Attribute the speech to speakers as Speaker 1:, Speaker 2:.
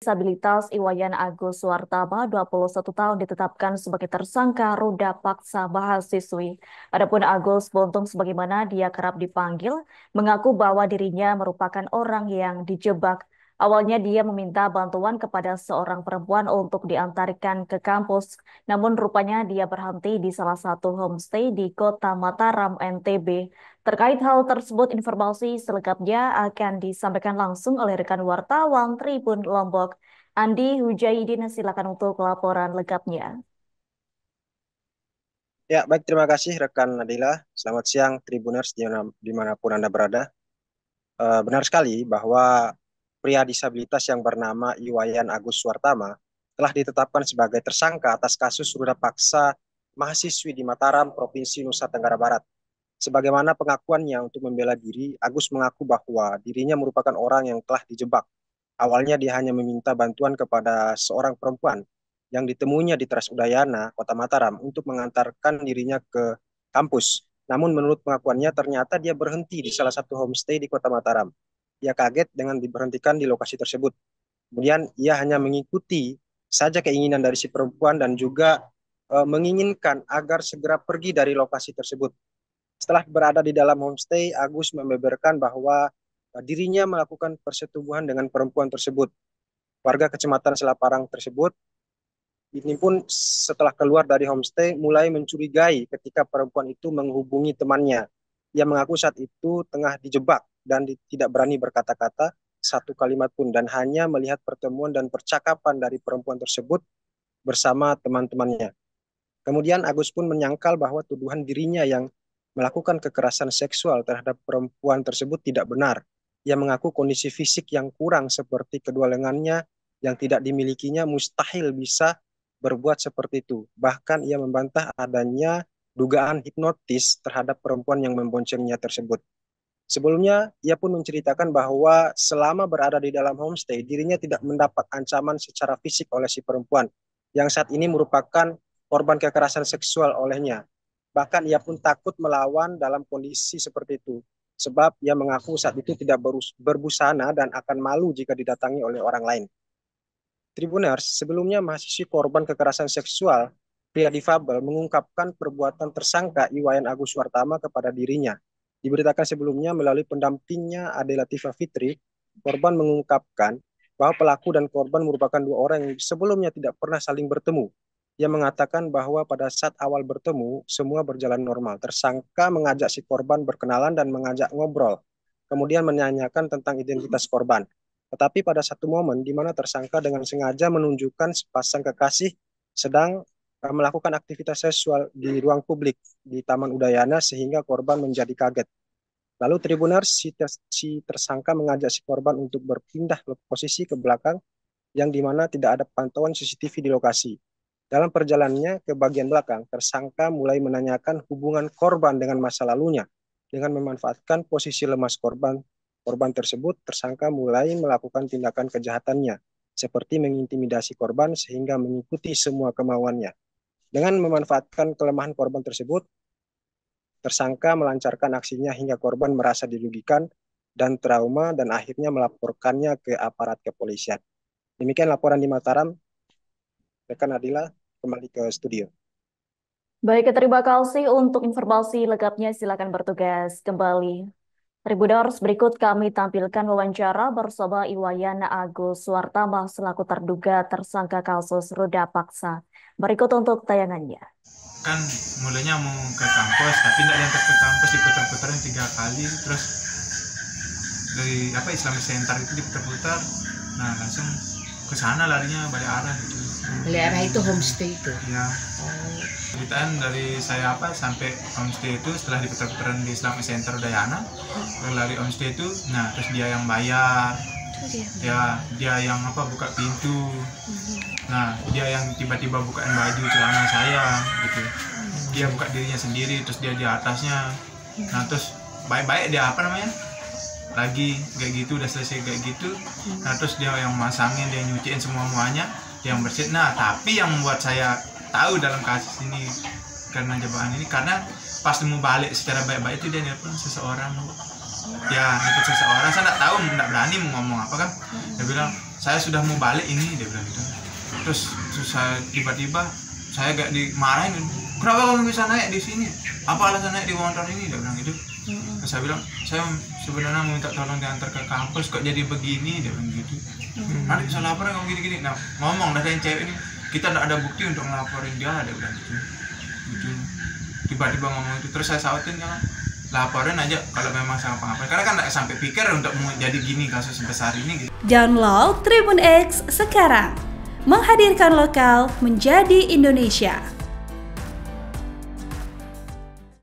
Speaker 1: Disabilitas Iwayan Agus Suartama, 21 tahun ditetapkan sebagai tersangka ruda paksa mahasiswi. Adapun Agus Buntung sebagaimana dia kerap dipanggil, mengaku bahwa dirinya merupakan orang yang dijebak. Awalnya dia meminta bantuan kepada seorang perempuan untuk diantarkan ke kampus, namun rupanya dia berhenti di salah satu homestay di Kota Mataram, NTB. Terkait hal tersebut, informasi selengkapnya akan disampaikan langsung oleh rekan wartawan Tribun Lombok. Andi Hujaidin, silakan untuk laporan lengkapnya.
Speaker 2: Ya, baik, terima kasih rekan Nadila. Selamat siang Tribuners dimanapun Anda berada. Benar sekali bahwa pria disabilitas yang bernama Iwayan Agus Suartama telah ditetapkan sebagai tersangka atas kasus ruda paksa mahasiswi di Mataram, Provinsi Nusa Tenggara Barat. Sebagaimana pengakuannya untuk membela diri, Agus mengaku bahwa dirinya merupakan orang yang telah dijebak. Awalnya dia hanya meminta bantuan kepada seorang perempuan yang ditemuinya di Teras Udayana, Kota Mataram, untuk mengantarkan dirinya ke kampus. Namun menurut pengakuannya ternyata dia berhenti di salah satu homestay di Kota Mataram. Ia kaget dengan diberhentikan di lokasi tersebut. Kemudian ia hanya mengikuti saja keinginan dari si perempuan dan juga menginginkan agar segera pergi dari lokasi tersebut. Setelah berada di dalam homestay, Agus membeberkan bahwa dirinya melakukan persetubuhan dengan perempuan tersebut. Warga Kecamatan Selaparang tersebut ini pun setelah keluar dari homestay mulai mencurigai ketika perempuan itu menghubungi temannya. Ia mengaku saat itu tengah dijebak dan tidak berani berkata-kata satu kalimat pun dan hanya melihat pertemuan dan percakapan dari perempuan tersebut bersama teman-temannya. Kemudian Agus pun menyangkal bahwa tuduhan dirinya yang melakukan kekerasan seksual terhadap perempuan tersebut tidak benar. Ia mengaku kondisi fisik yang kurang seperti kedua lengannya yang tidak dimilikinya mustahil bisa berbuat seperti itu. Bahkan ia membantah adanya dugaan hipnotis terhadap perempuan yang memboncengnya tersebut. Sebelumnya, ia pun menceritakan bahwa selama berada di dalam homestay, dirinya tidak mendapat ancaman secara fisik oleh si perempuan, yang saat ini merupakan korban kekerasan seksual olehnya. Bahkan ia pun takut melawan dalam kondisi seperti itu, sebab ia mengaku saat itu tidak berbusana dan akan malu jika didatangi oleh orang lain. Tribuners, sebelumnya mahasiswi korban kekerasan seksual pria difabel mengungkapkan perbuatan tersangka Iwayan Agus Suartama kepada dirinya. Diberitakan sebelumnya melalui pendampingnya Ade Latifah Fitri, korban mengungkapkan bahwa pelaku dan korban merupakan dua orang yang sebelumnya tidak pernah saling bertemu. Ia mengatakan bahwa pada saat awal bertemu, semua berjalan normal. Tersangka mengajak si korban berkenalan dan mengajak ngobrol. Kemudian menanyakan tentang identitas korban. Tetapi pada satu momen di mana tersangka dengan sengaja menunjukkan sepasang kekasih sedang melakukan aktivitas seksual di ruang publik di Taman Udayana sehingga korban menjadi kaget. Lalu Tribuners, si tersangka mengajak si korban untuk berpindah posisi ke belakang yang di mana tidak ada pantauan CCTV di lokasi. Dalam perjalanannya ke bagian belakang, tersangka mulai menanyakan hubungan korban dengan masa lalunya. Dengan memanfaatkan posisi lemas korban tersebut, tersangka mulai melakukan tindakan kejahatannya, seperti mengintimidasi korban sehingga mengikuti semua kemauannya. Dengan memanfaatkan kelemahan korban tersebut, tersangka melancarkan aksinya hingga korban merasa dirugikan dan trauma dan akhirnya melaporkannya ke aparat kepolisian. Demikian laporan di Mataram. Rekan Adila, kembali ke studio.
Speaker 1: Baik, terima kasih untuk informasi lengkapnya. Silakan bertugas kembali. Tribuners, berikut kami tampilkan wawancara bersama Iwayan Agus Suartama selaku terduga tersangka kasus ruda paksa. Berikut untuk tayangannya.
Speaker 3: Kan mulanya mau ke kampus, tapi tidak diantar ke kampus, diputar-putarin 3 kali, terus dari Islamic Center itu diputar-putar, nah langsung ke sana larinya balik arah gitu.
Speaker 4: Balik arah itu homestay itu?
Speaker 3: Ya. Ceritaan dari saya sampai homestay itu setelah diputar-putaran di Islamic Center Udayana, lari homestay itu, nah terus dia yang bayar, dia yang buka pintu, nah dia yang tiba-tiba bukain baju celana saya gitu, dia buka dirinya sendiri, terus dia di atasnya, nah terus baik-baik dia lagi kayak gitu, udah selesai kayak gitu, nah terus dia yang masangin, dia nyuciin semuanya, dia yang bersihin. Nah tapi yang membuat saya tahu dalam kasus ini karena jebakan ini, karena pas mau balik secara baik-baik itu dia nelpon seseorang, saya nggak tahu, nggak berani mau ngomong apa kan, dia bilang saya sudah mau balik ini, dia bilang gitu. Terus saya tiba-tiba saya gak dimarahin, kenapa kamu bisa naik di sini, apa alasan naik di motor ini, dia bilang gitu. Terus saya bilang, saya sebenarnya minta tolong diantar ke kampus, kok jadi begini, dia bilang gitu. Nanti bisa laporan kamu gini-gini. Nah, ngomong dari yang cewek ini, kita tidak ada bukti untuk ngelaporin dia, dia bilang gitu. Tiba-tiba ngomong itu, terus saya sautin, kan laporin aja kalau memang sama apa-apa, karena kan tidak sampai pikir untuk mau jadi gini kasus sebesar ini gitu.
Speaker 5: Download Tribun X sekarang, menghadirkan lokal menjadi Indonesia.